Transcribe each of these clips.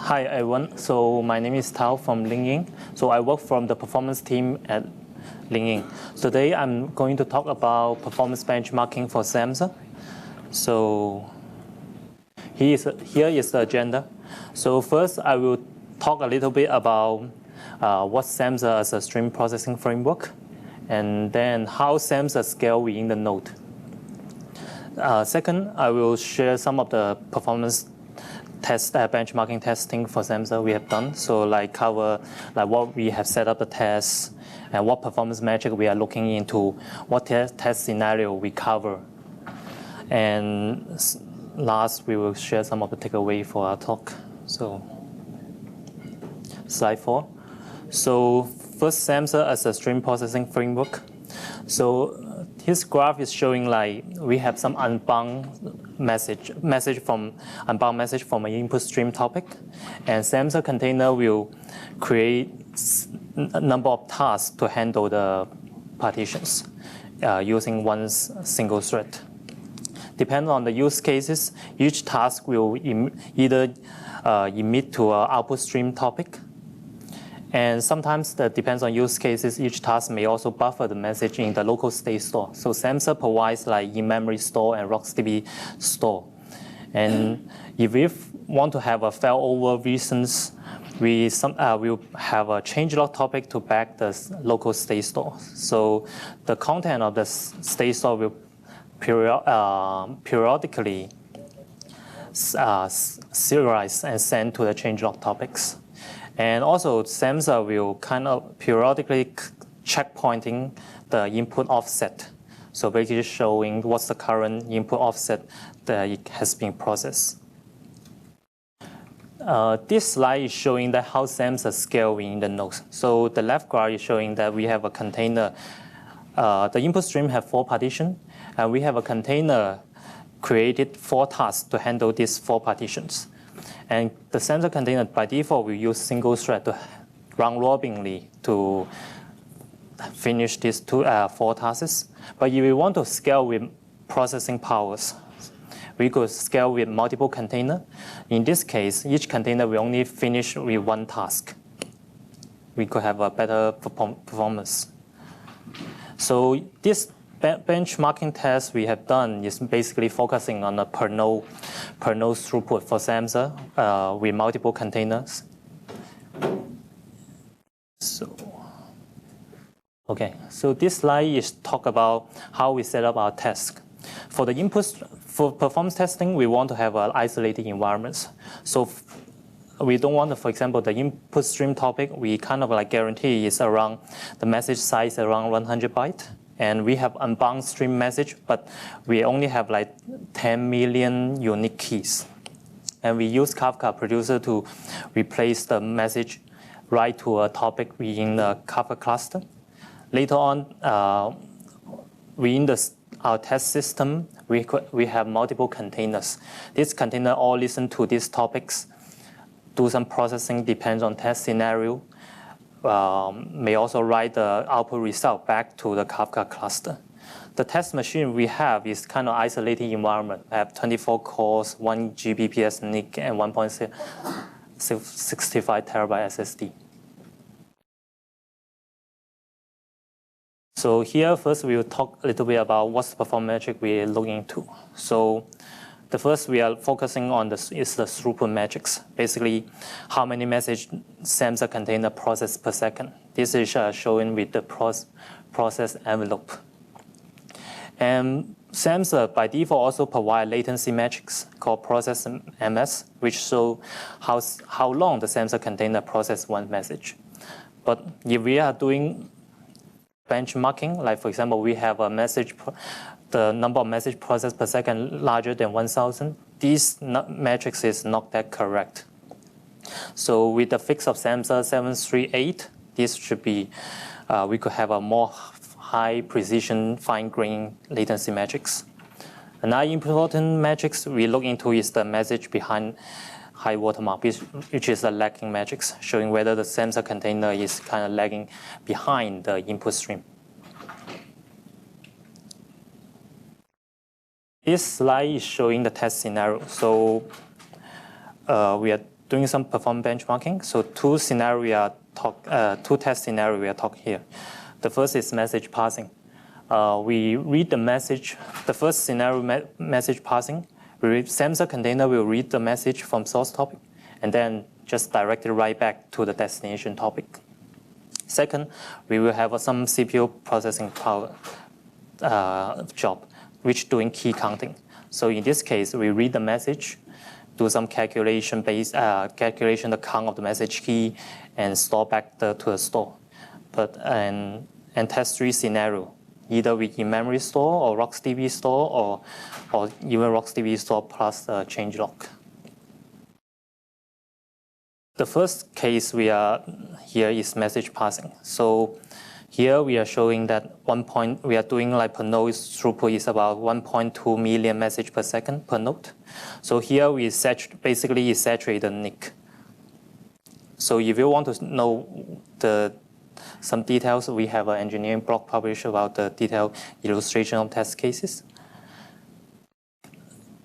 Hi everyone, so my name is Tao from LinkedIn. So I work from the performance team at LinkedIn. Today I'm going to talk about performance benchmarking for Samza. So here is the agenda. So first I will talk a little bit about what Samza is a stream processing framework, and then how Samza scale within the node. Second, I will share some of the performance benchmarking testing for Samza we have done. So like cover what we have set up the tests and what performance metric we are looking into, what test scenario we cover. And last, we will share some of the takeaway for our talk. So slide 4. So first, Samza as a stream processing framework. So this graph is showing like we have some unbound message from an input stream topic, and Samza container will create a number of tasks to handle the partitions using one single thread. Depending on the use cases, each task will either emit to an output stream topic. And sometimes that depends on use cases. Each task may also buffer the message in the local state store. So Samza provides like in-memory store and RocksDB store. And if we want to have a failover reasons, we'll have a changelog topic to back the local state store. So the content of the state store will periodically serialize and send to the changelog topics. And also, Samza will kind of periodically checkpointing the input offset. So basically showing what's the current input offset that it has been processed. This slide is showing that how Samza scale in the nodes. So the left graph is showing that we have a container. The input stream have 4 partitions, and we have a container created 4 tasks to handle these 4 partitions. And the Samza container, by default, will use single thread to round-robinly to finish these 4 tasks. But if we want to scale with processing powers, we could scale with multiple containers. In this case, each container will only finish with 1 task. We could have a better performance. So this benchmarking test we have done is basically focusing on a per node throughput for Samza with multiple containers. So this slide is talk about how we set up our task. For the inputs, for performance testing, we want to have an isolated environment. So we don't want to, for example, the input stream topic, we kind of like guarantee is around the message size around 100 bytes. And we have unbound stream message, but we only have like 10 million unique keys. And we use Kafka producer to replace the message right to a topic within the Kafka cluster. Later on, within our test system, we have multiple containers. This container all listen to these topics, do some processing, depends on test scenario. May also write the output result back to the Kafka cluster. The test machine we have is kind of isolated environment. I have 24 cores, 1 Gbps NIC, and 1.65 terabyte SSD. So here, first we will talk a little bit about what's the performance metric we're looking into. So the first we are focusing on is the throughput metrics. Basically, how many message Samza container process per second. This is shown with the process envelope. And Samza by default also provide latency metrics called process MS, which show how long the Samza container process one message. But if we are doing benchmarking, like for example, we have a message, the number of message processed per second larger than 1,000, these metrics is not that correct. So with the fix of Samza 738, this should be, we could have a more high precision, fine-grained latency metrics. Another important metrics we look into is the message behind high watermark, which is a lagging metrics, showing whether the Samza container is kind of lagging behind the input stream. This slide is showing the test scenario. So we are doing some performance benchmarking. So two test scenarios we are talking here. The first is message passing. We read the message, the first scenario message passing. Samza container will read the message from source topic and then just direct it right back to the destination topic. Second, we will have some CPU processing power job, which doing key counting. So in this case, we read the message, do some calculation calculation the count of the message key, and store back to the store. And test three scenario, either with in-memory store or RocksDB store or even RocksDB store plus changelog. The first case we are here is message passing. So here we are showing that we are doing like per node throughput is about 1.2 million message per second per node. So here we basically saturate the NIC. So if you want to know some details, we have an engineering blog published about the detailed illustration of test cases.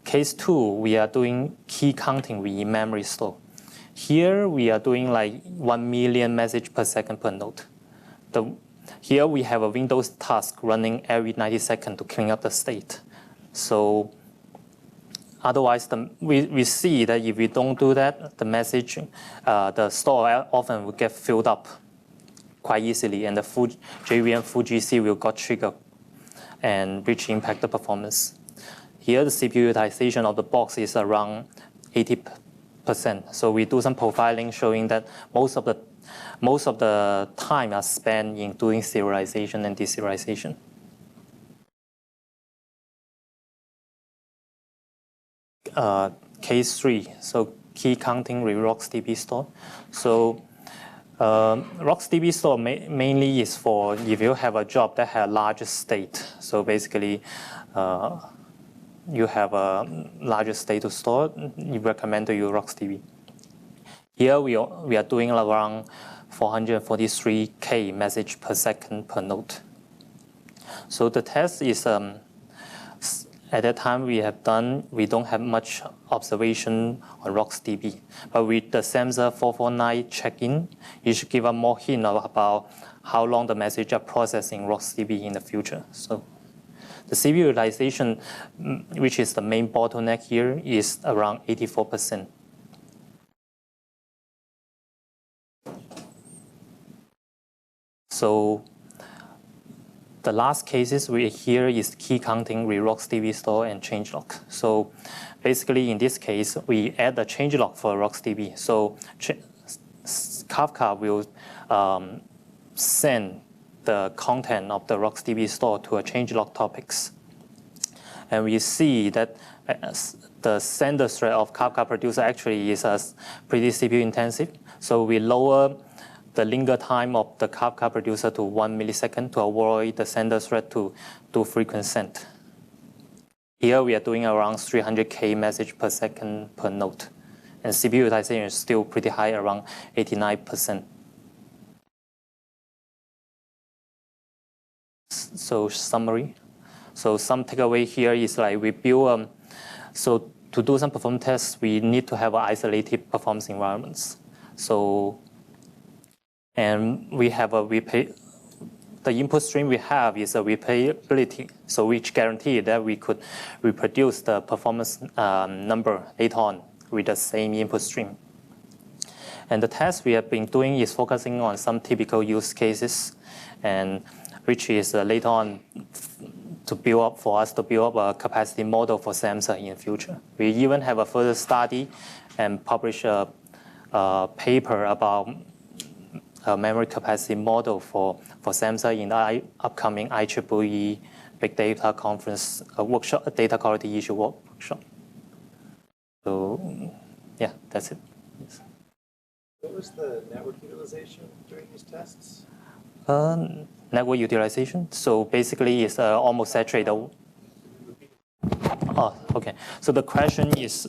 Case 2, we are doing key counting with in-memory store. Here we are doing like 1 million message per second per node. Here we have a Windows task running every 90 seconds to clean up the state. So otherwise, we see that if we don't do that, the store often will get filled up quite easily, and the JVM full GC will get triggered, and which impact the performance. Here, the CPU utilization of the box is around 80%. So we do some profiling showing that most of the time are spent in doing serialization and deserialization. Case 3, so key counting with RocksDB store. So RocksDB store mainly is for if you have a job that has a larger state. So basically, you have a larger state to store, you recommend to use RocksDB. Here we are doing around 443K message per second per node. So the test is, at that time we don't have much observation on RocksDB. But with the Samza 449 check-in, you should give us more hint about how long the message are processing RocksDB in the future. So the CPU utilization, which is the main bottleneck here, is around 84%. So the last cases we hear is key counting with RocksDB store and changelog. So basically in this case, we add the changelog for RocksDB. So Kafka will send the content of the RocksDB store to a changelog topics. And we see that the sender thread of Kafka producer actually is pretty CPU intensive. So we lower the linger time of the Kafka producer to 1 millisecond to avoid the sender thread to do frequent send. Here we are doing around 300K message per second per node. And CPU utilization is still pretty high, around 89%. So summary. So some takeaway here is like we build, so to do some performance tests, we need to have isolated performance environments. So, and we have the input stream we have is a replayability, so which guarantee that we could reproduce the performance number later on with the same input stream. And the test we have been doing is focusing on some typical use cases, and which is later on for us to build up a capacity model for Samza in the future. We even have a further study and publish a paper about a memory capacity model for Samza in the upcoming IEEE Big Data Conference workshop, data quality issue workshop. So yeah, that's it. Yes. What was the network utilization during these tests? Network utilization. So basically, it's almost saturated. Oh, okay. So the question is,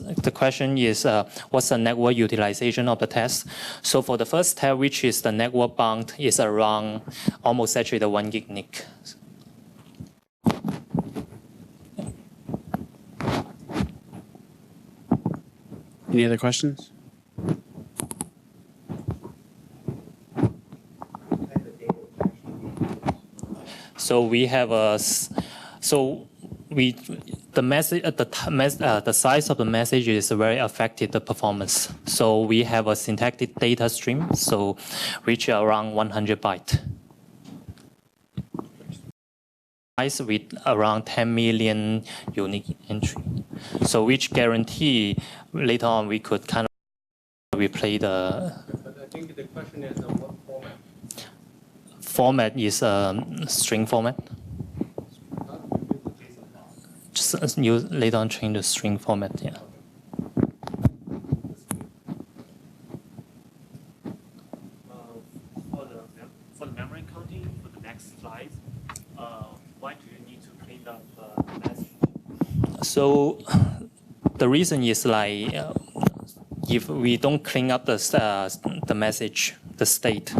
what's the network utilization of the test? So for the first test, which is the network bound, is around almost saturated 1 gig NIC. Any other questions? So we have the message the size of the message is very affected the performance. So we have a syntactic data stream, so which are around 100 byte. With around 10 million unique entry. So which guarantee later on we could kind of replay the. But I think the question is what format? Format is string format. Just use later on change the string format. Yeah. For the memory counting for the next slide, why do you need to clean up the message? So the reason is like if we don't clean up the message, the state,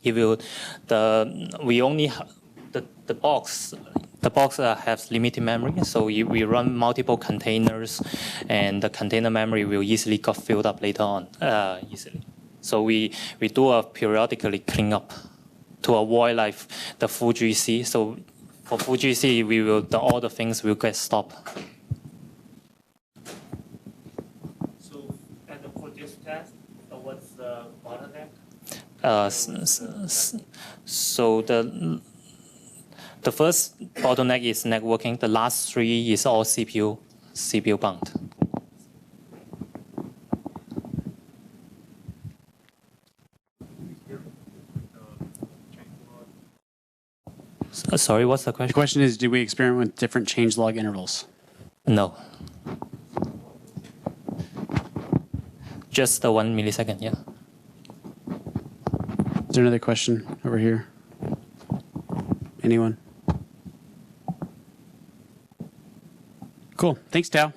if you we only the box. The box has limited memory, so we run multiple containers, and the container memory will easily get filled up later on easily. So we do a periodically clean up to avoid like the full GC. So for full GC, all the things will get stopped. So, and for this test, what's the bottleneck? So the first bottleneck is networking. The last three is all CPU bound. Sorry, what's the question? The question is, do we experiment with different changelog intervals? No. Just the 1 millisecond, yeah. Is there another question over here? Anyone? Cool. Thanks, Tao.